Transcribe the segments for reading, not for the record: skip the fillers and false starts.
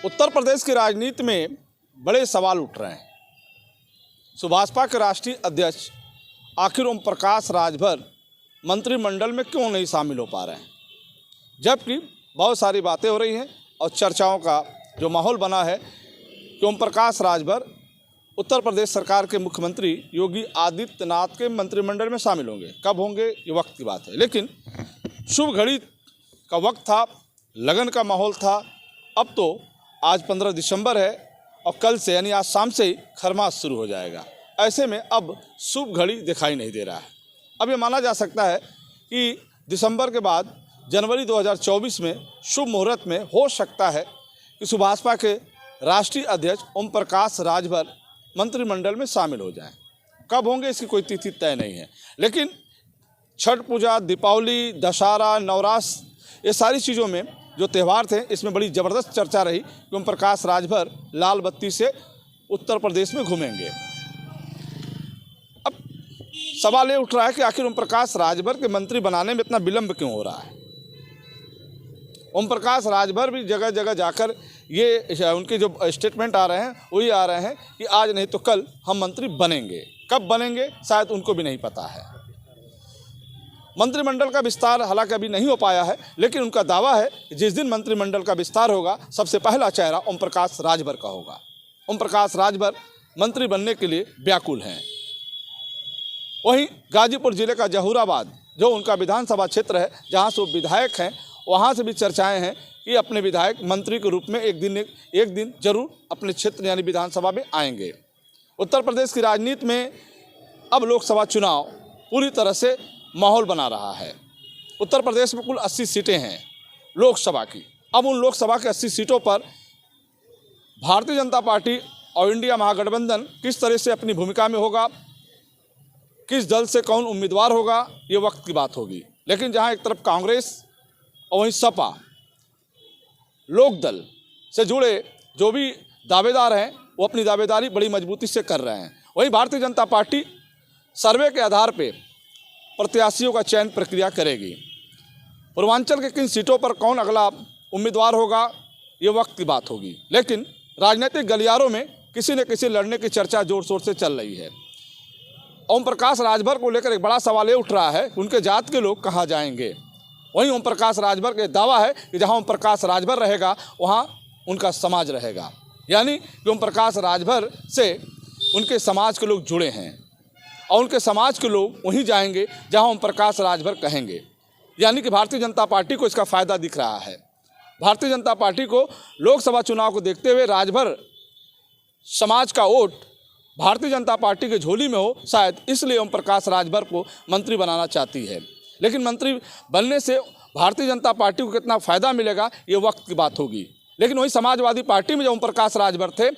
उत्तर प्रदेश की राजनीति में बड़े सवाल उठ रहे हैं। भाजपा के राष्ट्रीय अध्यक्ष आखिर ओम प्रकाश राजभर मंत्रिमंडल में क्यों नहीं शामिल हो पा रहे हैं, जबकि बहुत सारी बातें हो रही हैं और चर्चाओं का जो माहौल बना है कि ओम प्रकाश राजभर उत्तर प्रदेश सरकार के मुख्यमंत्री योगी आदित्यनाथ के मंत्रिमंडल में शामिल होंगे। कब होंगे ये वक्त की बात है, लेकिन शुभ घड़ी का वक्त था, लगन का माहौल था। अब तो आज 15 दिसंबर है और कल से यानी आज शाम से ही खरमास शुरू हो जाएगा। ऐसे में अब शुभ घड़ी दिखाई नहीं दे रहा है। अब ये माना जा सकता है कि दिसंबर के बाद जनवरी 2024 में शुभ मुहूर्त में हो सकता है कि भाजपा के राष्ट्रीय अध्यक्ष ओम प्रकाश राजभर मंत्रिमंडल में शामिल हो जाएं। कब होंगे इसकी कोई तिथि तय नहीं है, लेकिन छठ पूजा, दीपावली, दशहरा, नवरास, ये सारी चीज़ों में जो त्यौहार थे इसमें बड़ी ज़बरदस्त चर्चा रही कि ओम प्रकाश राजभर लाल बत्ती से उत्तर प्रदेश में घूमेंगे। अब सवाल ये उठ रहा है कि आखिर ओम प्रकाश राजभर के मंत्री बनाने में इतना विलंब क्यों हो रहा है। ओम प्रकाश राजभर भी जगह जगह जाकर ये उनके जो स्टेटमेंट आ रहे हैं वही आ रहे हैं कि आज नहीं तो कल हम मंत्री बनेंगे। कब बनेंगे शायद उनको भी नहीं पता है। मंत्रिमंडल का विस्तार हालांकि अभी नहीं हो पाया है, लेकिन उनका दावा है कि जिस दिन मंत्रिमंडल का विस्तार होगा सबसे पहला चेहरा ओम प्रकाश राजभर का होगा। ओम प्रकाश राजभर मंत्री बनने के लिए व्याकुल हैं। वहीं गाजीपुर जिले का जहूराबाद जो उनका विधानसभा क्षेत्र है, जहां से वो विधायक हैं, वहां से भी चर्चाएं हैं कि अपने विधायक मंत्री के रूप में एक दिन जरूर अपने क्षेत्र यानी विधानसभा में आएंगे। उत्तर प्रदेश की राजनीति में अब लोकसभा चुनाव पूरी तरह से माहौल बना रहा है। उत्तर प्रदेश में कुल 80 सीटें हैं लोकसभा की। अब उन लोकसभा के 80 सीटों पर भारतीय जनता पार्टी और इंडिया महागठबंधन किस तरह से अपनी भूमिका में होगा, किस दल से कौन उम्मीदवार होगा, ये वक्त की बात होगी। लेकिन जहां एक तरफ कांग्रेस और वहीं सपा लोकदल से जुड़े जो भी दावेदार हैं वो अपनी दावेदारी बड़ी मजबूती से कर रहे हैं, वहीं भारतीय जनता पार्टी सर्वे के आधार पर प्रत्याशियों का चयन प्रक्रिया करेगी। पूर्वांचल के किन सीटों पर कौन अगला उम्मीदवार होगा ये वक्त की बात होगी, लेकिन राजनीतिक गलियारों में किसी न किसी लड़ने की चर्चा जोर शोर से चल रही है। ओम प्रकाश राजभर को लेकर एक बड़ा सवाल ये उठ रहा है कि उनके जात के लोग कहाँ जाएंगे। वहीं ओम प्रकाश राजभर का दावा है कि जहाँ ओम प्रकाश राजभर रहेगा वहाँ उनका समाज रहेगा, यानी कि ओम प्रकाश राजभर से उनके समाज के लोग जुड़े हैं और उनके समाज के लोग वहीं जाएंगे जहां ओम प्रकाश राजभर कहेंगे। यानी कि भारतीय जनता पार्टी को इसका फ़ायदा दिख रहा है। भारतीय जनता पार्टी को लोकसभा चुनाव को देखते हुए राजभर समाज का वोट भारतीय जनता पार्टी के झोली में हो, शायद इसलिए ओम प्रकाश राजभर को मंत्री बनाना चाहती है। लेकिन मंत्री बनने से भारतीय जनता पार्टी को कितना फ़ायदा मिलेगा ये वक्त की बात होगी। लेकिन वही समाजवादी पार्टी में जो ओम प्रकाश राजभर थे,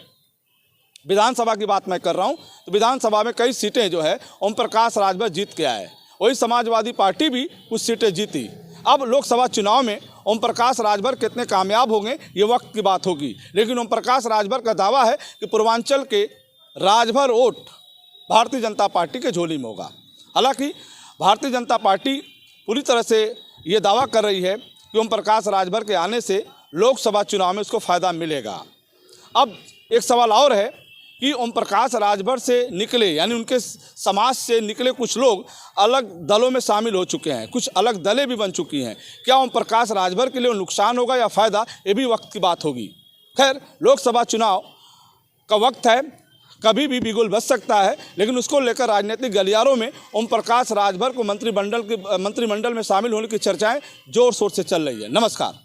विधानसभा की बात मैं कर रहा हूं, तो विधानसभा में कई सीटें जो है ओम प्रकाश राजभर जीत के आए। वही समाजवादी पार्टी भी कुछ सीटें जीती। अब लोकसभा चुनाव में ओम प्रकाश राजभर कितने कामयाब होंगे ये वक्त की बात होगी। लेकिन ओम प्रकाश राजभर का दावा है कि पूर्वांचल के राजभर वोट भारतीय जनता पार्टी के झोली में होगा। हालांकि भारतीय जनता पार्टी पूरी तरह से ये दावा कर रही है कि ओम प्रकाश राजभर के आने से लोकसभा चुनाव में उसको फ़ायदा मिलेगा। अब एक सवाल और है कि ओम प्रकाश राजभर से निकले यानी उनके समाज से निकले कुछ लोग अलग दलों में शामिल हो चुके हैं, कुछ अलग दलें भी बन चुकी हैं। क्या ओम प्रकाश राजभर के लिए नुकसान होगा या फ़ायदा, ये भी वक्त की बात होगी। खैर, लोकसभा चुनाव का वक्त है, कभी भी बिगुल बच सकता है, लेकिन उसको लेकर राजनीतिक गलियारों में ओम प्रकाश राजभर को मंत्रिमंडल में शामिल होने की चर्चाएँ जोर शोर से चल रही है। नमस्कार।